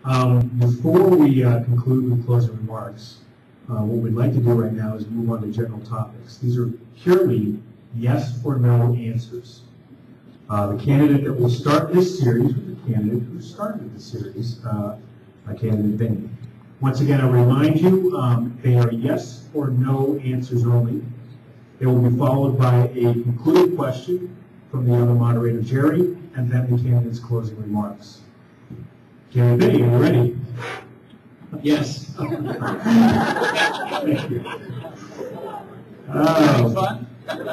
Before we conclude with closing remarks, what we'd like to do right now is move on to general topics. These are purely yes or no answers. The candidate that will start this series was the candidate who started the series, candidate Benny. Once again, I remind you, they are yes or no answers only. They will be followed by a concluded question from the other moderator, Jerry, and then the candidate's closing remarks. Candidate Benny, are you ready? Yes. Thank you.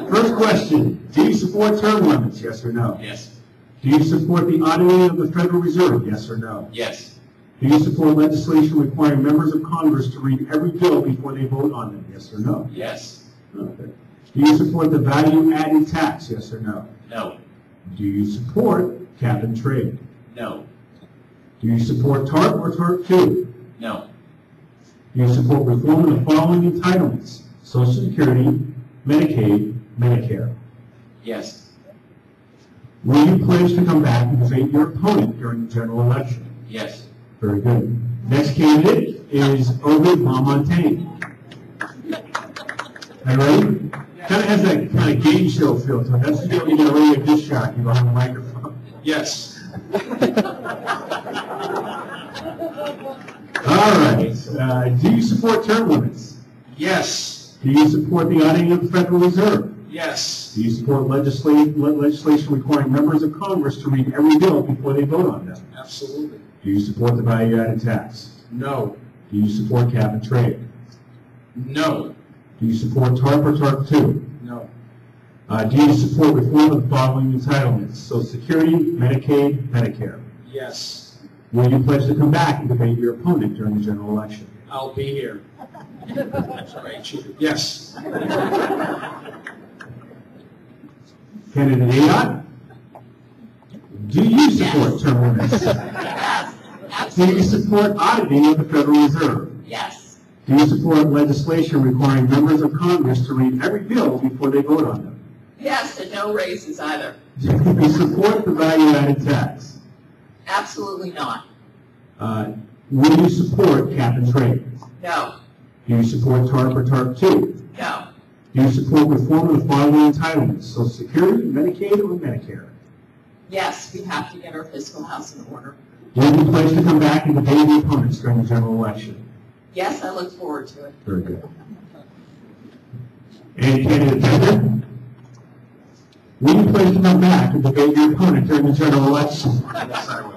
First question, do you support term limits, yes or no? Yes. Do you support the auditing of the Federal Reserve, yes or no? Yes. Do you support legislation requiring members of Congress to read every bill before they vote on them, yes or no? Yes. Okay. Do you support the value-added tax, yes or no? No. Do you support cap and trade? No. Do you support TARP or TARP II? No. Do you support reform of the following entitlements? Social Security, Medicaid, Medicare. Yes. Will you pledge to come back and debate your opponent during the general election? Yes. Very good. Next candidate is Ovid Lamontagne. Are you ready? Kind of has that kind of game show feel to it. That's the feeling you get a radio disc jockey behind the microphone. Yes. All right. Do you support term limits? Yes. Do you support the auditing of the Federal Reserve? Yes. Do you support legislation requiring members of Congress to read every bill before they vote on them? Absolutely. Do you support the value-added tax? No. Do you support cap and trade? No. Do you support TARP or TARP II? No. Do you support reform of the following entitlements? Social Security, Medicaid, Medicare. Yes. Will you pledge to come back and debate your opponent during the general election? I'll be here. Sorry, yes. Candidate Ayotte, do you support term limits? Yes. Do Absolutely. you support auditing of the Federal Reserve? Yes. Do you support legislation requiring members of Congress to read every bill before they vote on them? Yes, and no raises either. Do you support the value-added tax? Absolutely not. Will you support cap and trade? No. Do you support TARP or TARP II? No. Do you support reform of the following entitlements? Social Security, Medicaid, or Medicare? Yes, we have to get our fiscal house in order. Will you pledge to come back and debate the opponents during the general election? Yes, I look forward to it. Very good. And candidate Bender, will you pledge to come back and debate your opponent during the general election? Yes, I will.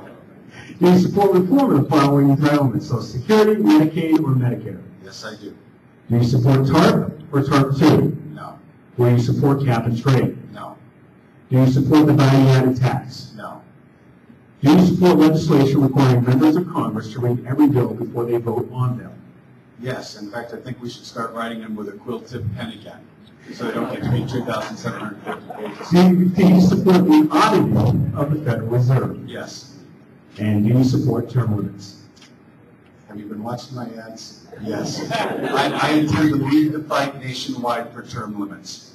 Do you support reform of the following entitlements? Social Security, Medicaid, or Medicare? Yes, I do. Do you support TARP or TARP II? No. Will you support cap and trade? No. Do you support the value-added tax? No. Do you support legislation requiring members of Congress to read every bill before they vote on them? Yes. In fact, I think we should start writing them with a quill-tip pen again, so they don't get to be 2,750 pages. Do you support the auditing of the Federal Reserve? Yes. And do you support term limits? Have you been watching my ads? Yes. I intend to lead the fight nationwide for term limits.